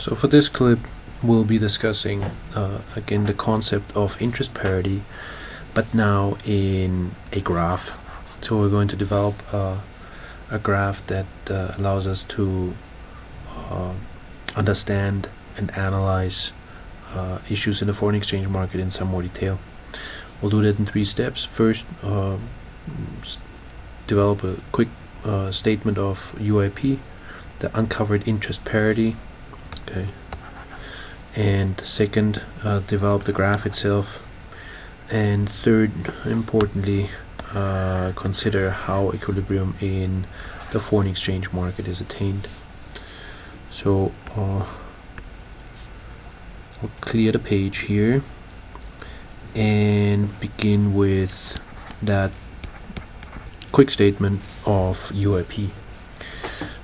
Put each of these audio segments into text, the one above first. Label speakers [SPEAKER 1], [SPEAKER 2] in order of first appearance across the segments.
[SPEAKER 1] So for this clip we'll be discussing again the concept of interest parity, but now in a graph. So we're going to develop a graph that allows us to understand and analyze issues in the foreign exchange market in some more detail. We'll do that in 3 steps. First, develop a quick statement of UIP, the uncovered interest parity. Okay. And second, develop the graph itself. And third, importantly, consider how equilibrium in the foreign exchange market is attained. So we'll clear the page here and begin with that quick statement of UIP.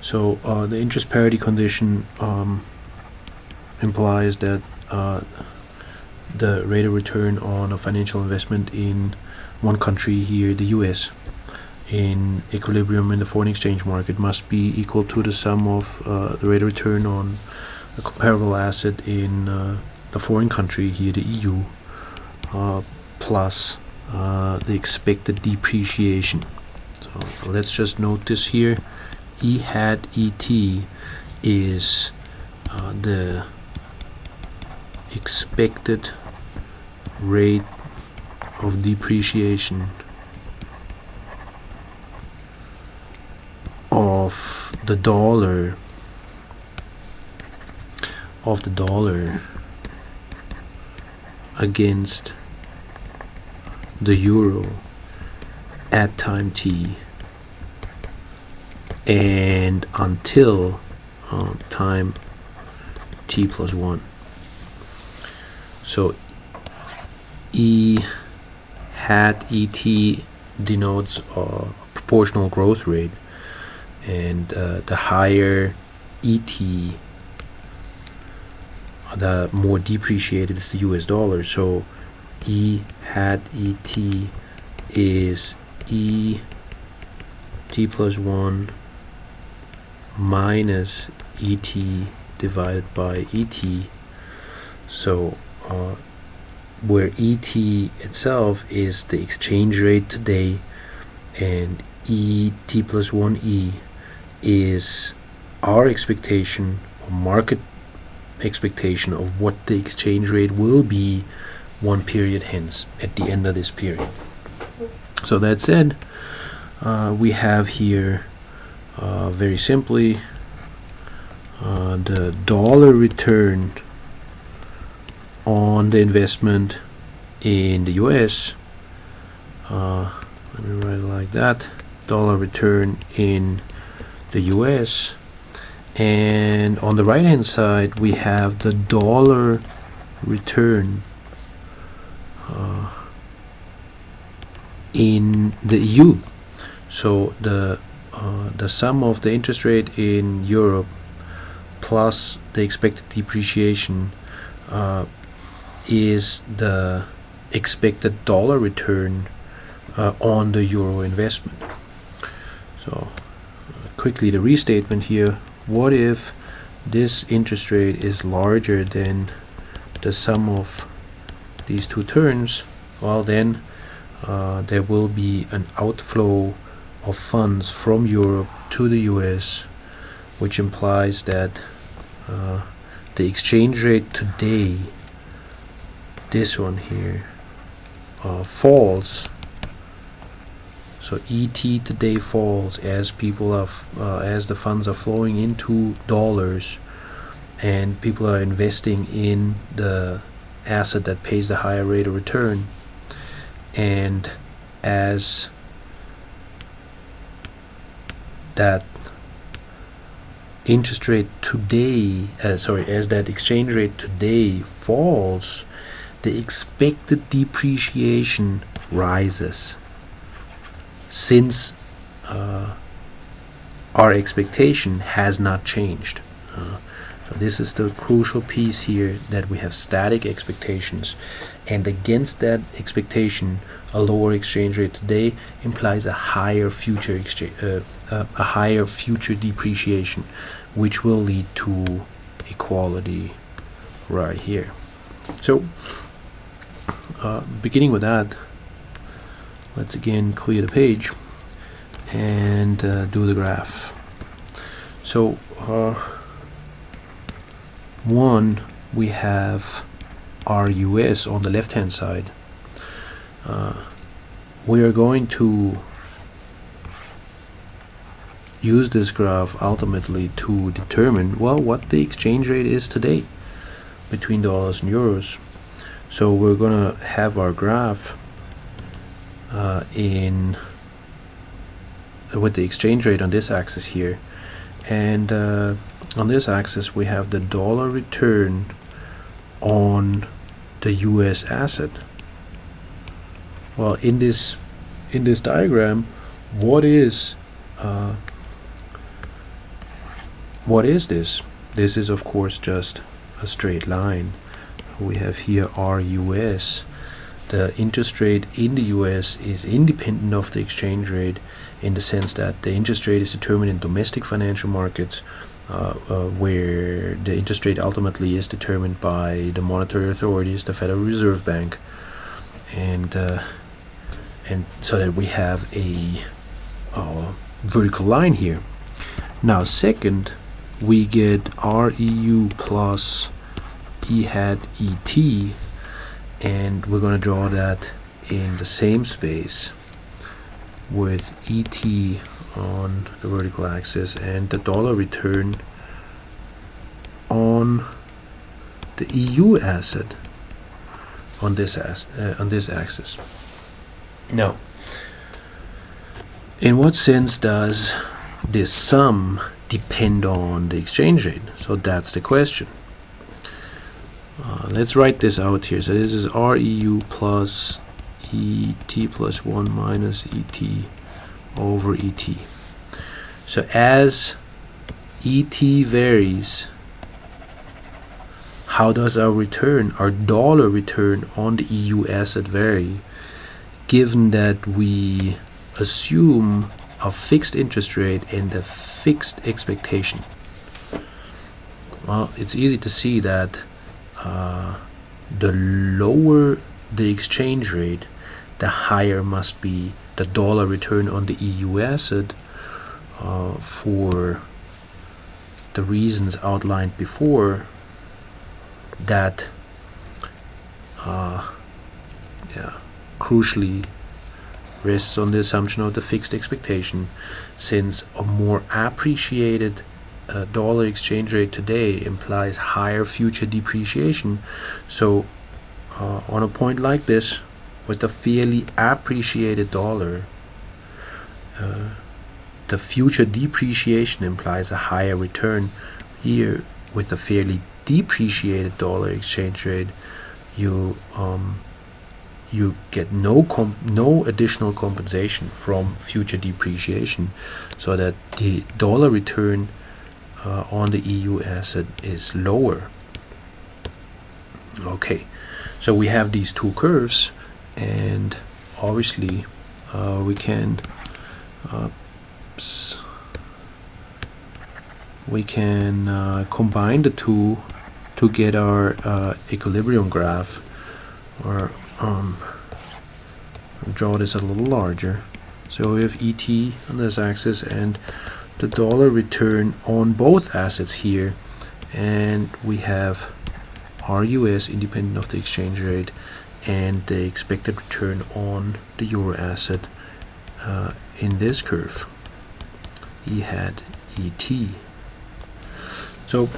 [SPEAKER 1] So the interest parity condition implies that the rate of return on a financial investment in one country, here the US, in equilibrium in the foreign exchange market must be equal to the sum of the rate of return on a comparable asset in the foreign country, here the EU, plus the expected depreciation. So let's just note this here. E hat ET is the expected rate of depreciation of the dollar against the euro at time t and until time t plus 1. So E hat ET denotes a proportional growth rate, and the higher ET, the more depreciated is the US dollar. So E hat ET is E t plus 1 minus ET divided by ET. So where ET itself is the exchange rate today, and ET plus 1E is our expectation or market expectation of what the exchange rate will be one period hence, at the end of this period. So that said, we have here very simply the dollar return on the investment in the US. Let me write it like that: dollar return in the US, and on the right hand side we have the dollar return in the EU. So the sum of the interest rate in Europe plus the expected depreciation is the expected dollar return on the euro investment. So quickly the restatement here: what if this interest rate is larger than the sum of these two terms? Well, then there will be an outflow of funds from Europe to the US, which implies that the exchange rate today, this one here, falls. So ET today falls as people are as the funds are flowing into dollars and people are investing in the asset that pays the higher rate of return, and as that interest rate today, as that exchange rate today falls, the expected depreciation rises, since our expectation has not changed. So this is the crucial piece here, that we have static expectations, and against that expectation a lower exchange rate today implies a higher future depreciation, which will lead to equality right here. So beginning with that, let's again clear the page and do the graph. So one, we have our US on the left hand side. We are going to use this graph ultimately to determine, well, what the exchange rate is today between dollars and euros. So we're gonna have our graph with the exchange rate on this axis here, and on this axis we have the dollar return on the US asset. Well, in this diagram, what is this? This is of course just a straight line. We have here our US. The interest rate in the US is independent of the exchange rate, in the sense that the interest rate is determined in domestic financial markets, where the interest rate ultimately is determined by the monetary authorities, the Federal Reserve Bank, and so that we have a vertical line here. Now, second, we get REU plus E hat ET, and we're going to draw that in the same space with ET on the vertical axis and the dollar return on the EU asset on this axis. Now, in what sense does this sum depend on the exchange rate? So that's the question. Let's write this out here. So this is REU plus ET plus 1 minus ET over ET. So as ET varies, how does our dollar return on the EU asset vary, given that we assume a fixed interest rate and a fixed expectation? Well, it's easy to see that the lower the exchange rate, the higher must be the dollar return on the EU asset, for the reasons outlined before, that crucially rests on the assumption of the fixed expectation, since a more appreciated dollar exchange rate today implies higher future depreciation. So on a point like this, with a fairly appreciated dollar, the future depreciation implies a higher return. Here, with a fairly depreciated dollar exchange rate, you get no additional compensation from future depreciation, so that the dollar return on the EU asset is lower. Okay, so we have these two curves, and obviously we can combine the two to get our equilibrium graph, or draw this a little larger. So we have ET on this axis and the dollar return on both assets here, and we have RUS independent of the exchange rate and the expected return on the euro asset in this curve, E hat ET. So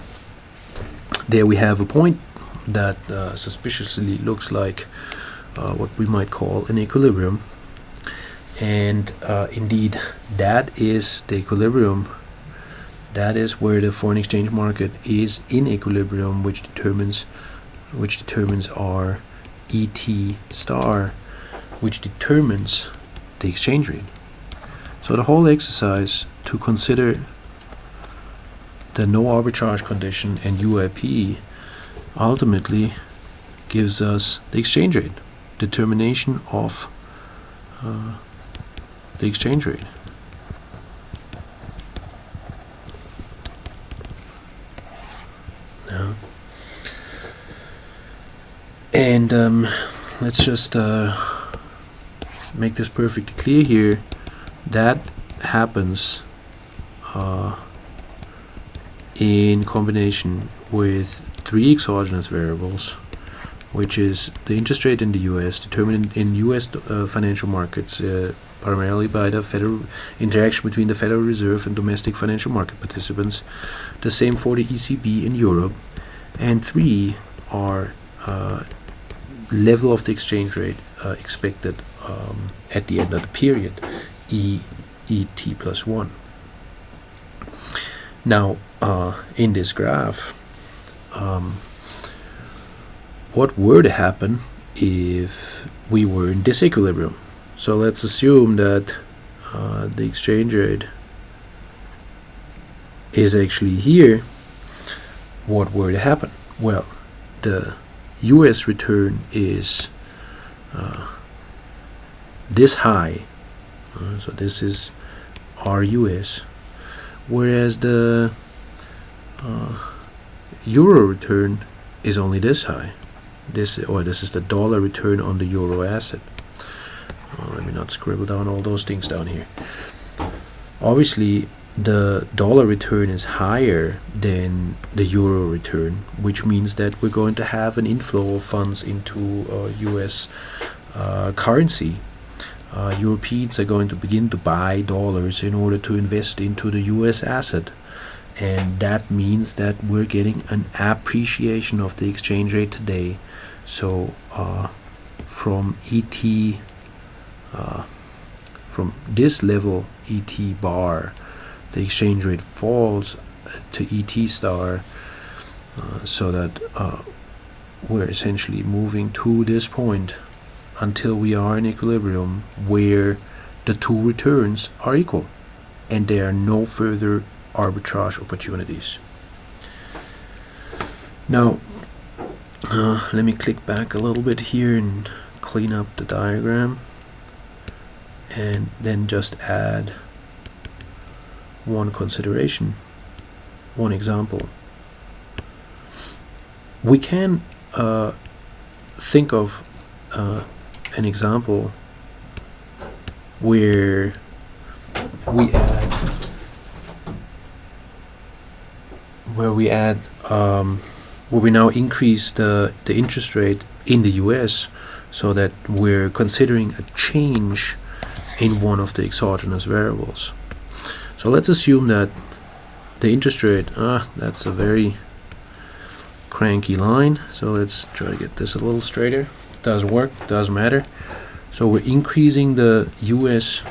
[SPEAKER 1] there we have a point that suspiciously looks like what we might call an equilibrium, and indeed that is the equilibrium. That is where the foreign exchange market is in equilibrium, which determines our ET star, which determines the exchange rate. So the whole exercise to consider the no arbitrage condition and UIP ultimately gives us the exchange rate, determination of the exchange rate. And let's just make this perfectly clear here. That happens in combination with three exogenous variables, which is the interest rate in the US, determined in US financial markets, primarily by the federal interaction between the Federal Reserve and domestic financial market participants. The same for the ECB in Europe. And three are level of the exchange rate expected at the end of the period, ET plus 1. Now, in this graph, what were to happen if we were in disequilibrium? So let's assume that the exchange rate is actually here. What were to happen? Well, the US return is this high, so this is our US, whereas the euro return is only this high. This is the dollar return on the euro asset. Let me not scribble down all those things down here. Obviously, the dollar return is higher than the euro return, which means that we're going to have an inflow of funds into US currency. Europeans are going to begin to buy dollars in order to invest into the US asset, and that means that we're getting an appreciation of the exchange rate today. So from ET, from this level, ET bar, the exchange rate falls to ET star, so that we're essentially moving to this point until we are in equilibrium where the two returns are equal and there are no further arbitrage opportunities. Now, let me click back a little bit here and clean up the diagram, and then just add one consideration, one example. We can think of an example where we now increase the interest rate in the US, so that we're considering a change in one of the exogenous variables. So let's assume that the interest rate, that's a very cranky line, so let's try to get this a little straighter. Doesn't work, doesn't matter. So we're increasing the US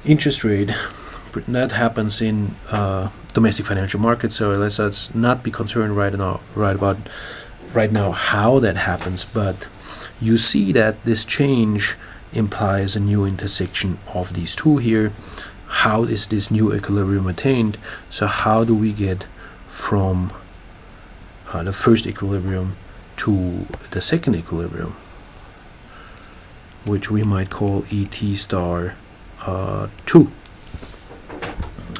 [SPEAKER 1] interest rate. That happens in domestic financial markets, so let's not be concerned right now how that happens, but you see that this change implies a new intersection of these two here. How is this new equilibrium attained? So how do we get from the first equilibrium to the second equilibrium, which we might call ET star 2?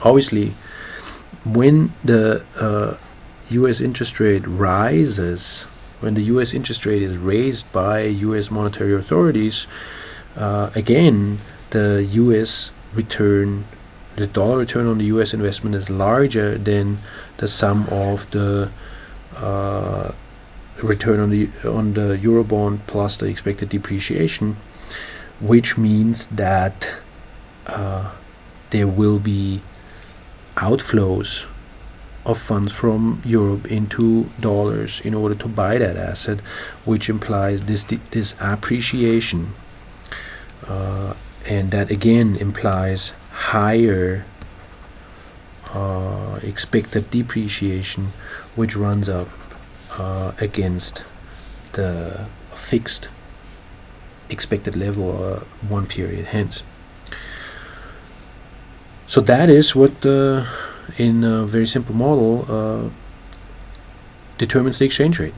[SPEAKER 1] Obviously, when the US interest rate rises, when the US interest rate is raised by US monetary authorities, again, the US return, the dollar return on the US investment is larger than the sum of the return on the Eurobond plus the expected depreciation, which means that there will be outflows of funds from Europe into dollars in order to buy that asset, which implies this appreciation, and that again implies higher expected depreciation, which runs up against the fixed expected level 1 period hence. So that is what in a very simple model determines the exchange rate.